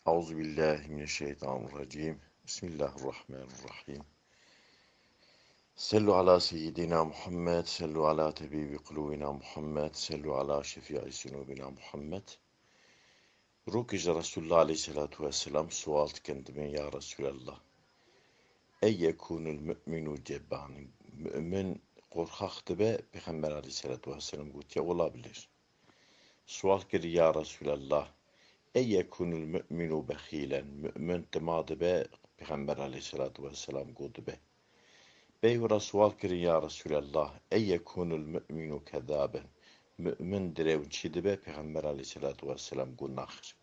Euzubillahimineşşeytanirracim. Bismillahirrahmanirrahim. Sallu ala seyyidina Muhammed, sallu ala tebibi kulubina Muhammed, sallu ala şefi'i sunubina Muhammed. Rukice Resulullah aleyhissalatu vesselam sual kendime ya Resulallah. Ey yekunul mü'minu cebbanin. Mü'min korkaktı ve Peygamber aleyhissalatu vesselam gutiye olabilir. Sual kedi ya Resulallah. Ey yekunul mü'minu behilen. Mü'min temadı be Peygamber aleyhissalatu vesselam gudu be. Beyvura sual kedi ya Resulallah. Ey yekunul mü'minu kezaben. Mü'min direvçiydi be Peygamber aleyhissalatu vesselam gunnahır.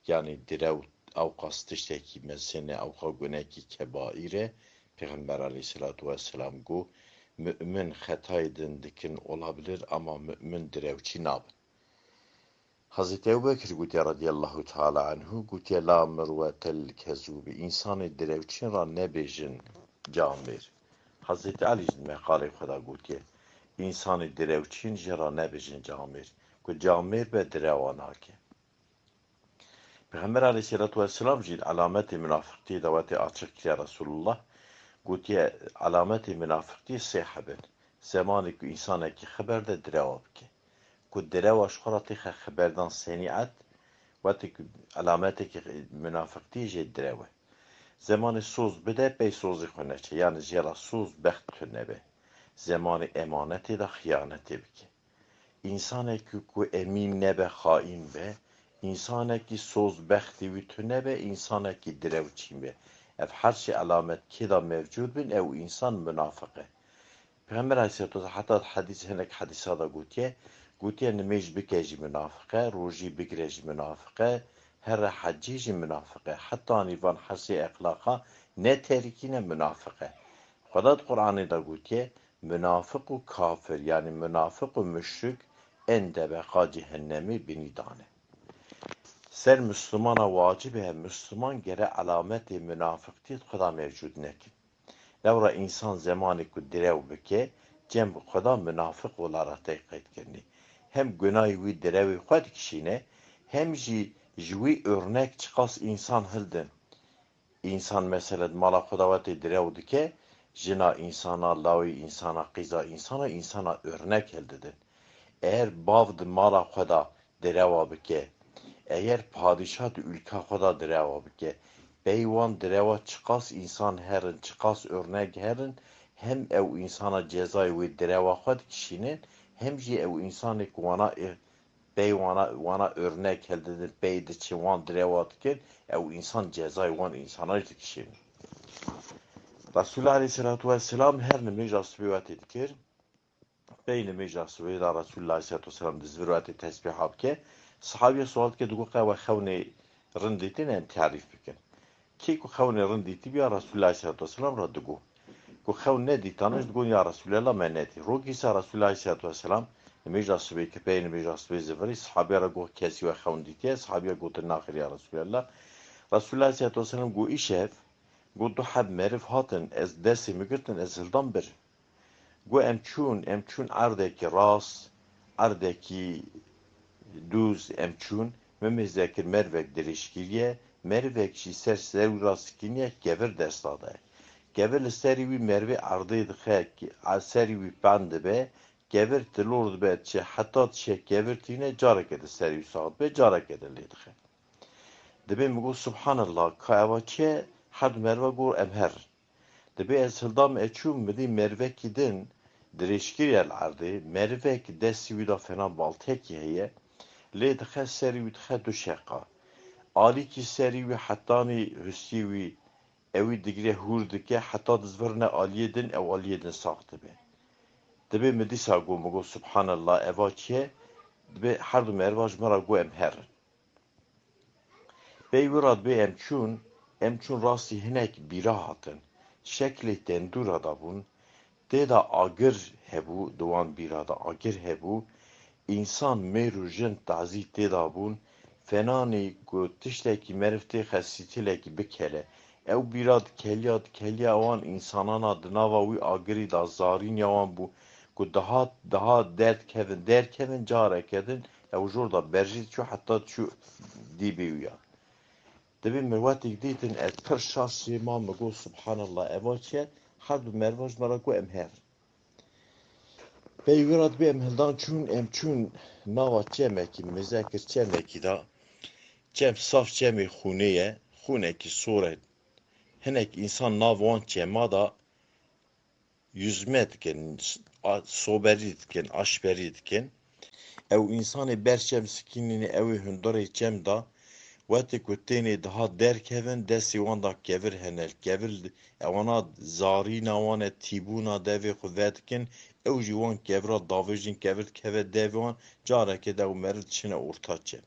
Yani direv avkastıştaki mesene avka güneki kebaire Peygamber aleyhissalatu vesselam gu mü'min hataydın dikin olabilir ama mü'min direvçi nabın. Hazreti Ebu Bekir gutiye radiyallahu teala anhu gutiye la mürvetel kezubi insanı direvçin ra nebejin camir. Hazreti Ali mekale kadar gutiye insanı direvçin jera nebejin camir. Ku camir be direvanaki. Peygamber aleyhissalatu vesselam jil alameti münafıkti davati açık ya Resulullah gutiye alameti münafıkti sehabin. Zamanı ki insana ki haberde direvabki. Ku direva şkarati haberdan seniat vati alameti ki münafıkti je direve. Zamanı söz bide bey sözü koneçe yani jera söz beht tünebe. Zamanı emaneti de hıyaneti biki. İnsana ki ku emin nebe hain be. İnsana ki söz behti vitüne be. İnsana ki direvçin be. Ev her şey alamet ki da mevcud bin ev insan münafıkı. Peygamber aleyhissalatu vesselam hatta hadis henek hadisa da gutiye nemej bikeci münafıkı, roji bikreji münafıkı, her haccici münafıkı, hatta nivan hasi eklaka ne terikine münafıkı. Fakat Kur'an'ı da gutiye münafık u kafir yani münafık u müşrik endebeka cehennemi binidane. Ser Müslümana vacib he Müslüman gere alameti münafıkti kadar mevcud nekin. Levra insan zamanı ku direv bike cem bu kadar münafık olarak tekit kendi. Hem günahı ve direvi kad kişine hem jwi örnek çıkas insan hildin. İnsan mesela mala kudavati direv dike jina insana lavi insana qiza insana örnek hildin. Eğer bavd mala kuda direva bike eğer padişah ülke kuda direva bike beyvan direva çıkas insan herin çıkas örnek herin hem ev insana cezayı ve direva kad kişinin hem ji ev insanı kuana beyvana örnek elde edip beydi çivan direva dikin ev insan cezayı van insana kişinin. Resulullah aleyhissalatu vesselam her ne mecaz büyüt edikir. Beyni mecaz ve da Resulullah aleyhissalatu vesselam dizvirüt tesbihab ke sahabiye sual ke dugu ve xevni rınditin en tarif bikin. Ki ku xevni rınditi biya Resulullah aleyhissalatu vesselam ra dugu. Ku xevni ditanış dugu ya Resulullah meneti. Rogi sa Resulullah aleyhissalatu vesselam mecaz ve ke beyni mecaz ve zivri sahabiye ra gu kesi ve xevni ditiye sahabiye gu tırnakir ya Resulullah. Resulullah aleyhissalatu vesselam gu işev gu duhab merif hatın ez desi migirtin ez hildan bir. Gu emçun ardeki ras ardeki düz emçun memezekir mervek dirişkiriye mervek şi ser raskiniye gever derslada. Gever serivi merve ardıydı ki serivi bandı be gever tilordu be çe hatta çe gevertine carak ede serivi saat be carak edeliydi. Debe mi gu subhanallah kavaçe had merve gur emher. Debe esildam eçum midi mervek idin dirişkiriyel ardı mervek desi vida fena balteki heye لی دخه سری و دخه دو شقا آلی کی سری و حتانی هستی و اوی دیگری هور دکه حتی دزورنه آلیه دن او آلیه دن ساخته به دبی مدی ساگو مگو سبحان الله اوا چیه دبی هر دو مرواج مرا گو امهر بی وراد بی امچون راستی هنک بیرا هاتن شکل دندور دا بون دیدا آگر هبو دوان بیرا دا آگر هبو İnsan merujin tazih tedabun fenani ku tişteki merifte xasitileki bikele ev birad kelya wan insanan adına ve agri da zarin yawan bu ku daha dert kevin care kedin ev jorda berjit şu hatta şu dibi ya دبی مروتی دیتن ات پر شخصی ما مگو سبحان الله اواچه حد مرواج مرا گو امهر بیورات بی امهدان چون نوا چمکی مذاکر چمکی دا چم صاف چمی خونه کی صوره هنک insan navon çema da yüzme diken, soberi diken, aşberi diken ev insanı berçem skinini evi hündore çem da vati kuteni daha derkevin desi wanda gevir henel gevir evana zarina wana tibuna devi kuvvetkin ev jiwan gevra davijin gevir keve devan careke de umerit çine ortaçe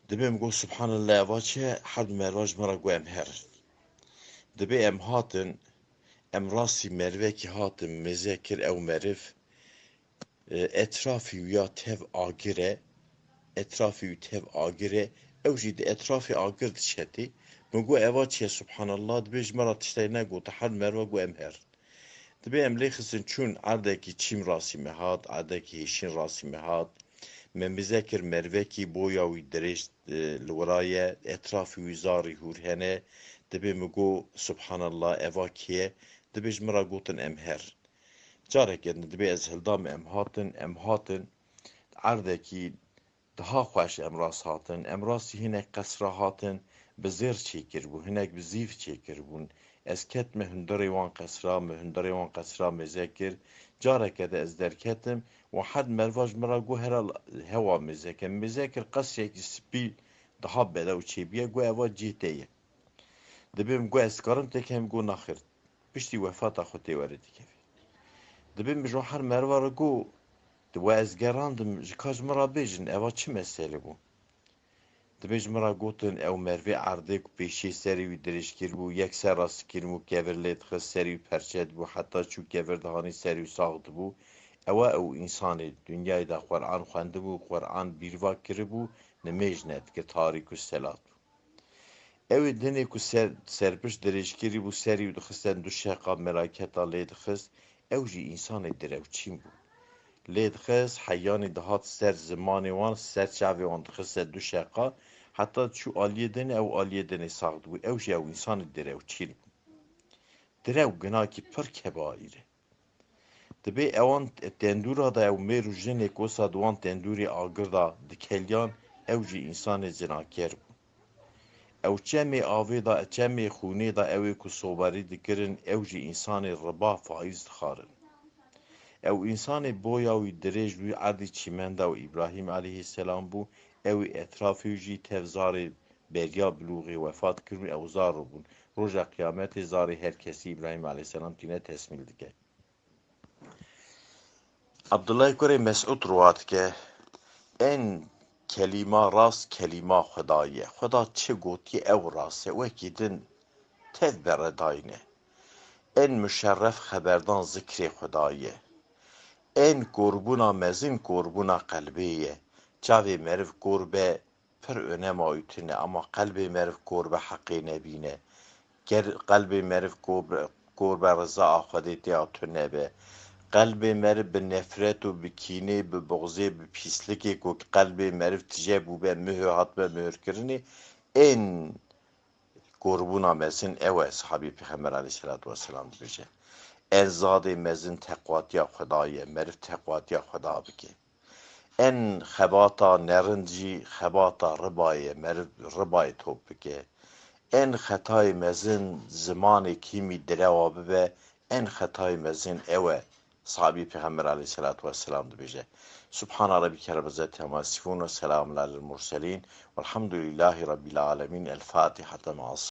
dibim go subhanallah vaçe had mervaj mara go emher dibi em hatin em rasi merveki hatin mezekir ev merif etrafı ya tev agire ev jid etrafı agir dişeti mugu evaçiye subhanallah dibij mara tişteyne go tahal merve go emher dibi em lexsin çun ardaki çim rasi mehat ardaki hişin rasi mehat memizekir merveki boya ve dereş luraye etrafı wizari hurhene dibi mugu subhanallah evakiye dibij mara gotin emher carek dibi ez hildam em hatin ardaki daha xoş emras hatin emrası hinek kasra hatin bizir çekir bu hinek bizif çekir bun esket me hundari wan kasra mezekir carek de ez derketim ve had mervaj mera go heral heva mezekir qasek spi daha bela uçibiye go eva citeye dibim go eskarım tekem go naxir pişti vefata xote veredik dibim bi johar mervar go و از گراندم جکاج مرا بیجن اوا چی مسئله بو دبیج مرا گوتن او مروی عرده که پیشی سری و درشگیر بو یک سر راست کرمو کور لید خس سری و پرچد بو حتی چو کور دهانی سری و ساخت بو او انسانی دنیای دا قرآن خونده بو قرآن بیروا کری بو نمیج ند که تاریک و سلات او دنی که سرپش درشگیری بو سری و دخستن دو شقا مراکتا لید خس او جی انسانی درو چیم بو لید خس حیانی دهات سر زمانی وان سر چاوی وان خس دو شقا حتی چو آلیه دنی او آلیه دنی ساخت بو او جی او انسان درو چیل بو درو گنا کی پر کبایره دبی اوان تندورا دا او میرو جنی کوسا دوان تندوری آگر دا دکلیان او جی انسان زناکر بو او چمی آوی دا چمی خونی دا اوی کو صوبری دکرن او جی انسان ربا فایز دخارن او انسان بویا و درج بو عردی چیمنده و ابراهیم علیه السلام بو او اطرافی جی تفزار بریا بلوغی وفات کرن او زار رو بون روژا قیامت زار هر کسی ابراهیم علیه السلام تینه تسمیل دکه عبدالله کوری مسعود روات که en kelima rast kelima Xudayê Xuda çi gotiye ew rast e wekî din tev beredayîne en müşerref xeberdan zikrê Xudayê en qurbûna mezin qurbûna qelbê ye çavê meriv qurbe pir önema ütine ama qelbê meriv qurbe heqê nebîne ger qelbê meriv qurbe rıza a Xwedê têya tune be قلبê meriv bi nefret û bi kînê bi buxzê bi pîslikê ku qelbê meriv tije bûbe mühür hatbe mühürkirinê ên qurbûna mezin ew e sahabî Peyxember aleyhissalatu vesselam dibêje en zadê mezin teqwatiya Xwedayê meriv teqwatiya Xweda bike en xebata nerin jî xebata ribayê meriv ribayê top bike en xetayê mezin zimanê kîmî direwa bibe en xetayê mezin ew e صحابي پیغمبر علیه الصلاة والسلام دبیجه سبحان ربك رب العزة عما يصفون وسلام على المرسلين والحمد لله رب العالمين الفاتحة مع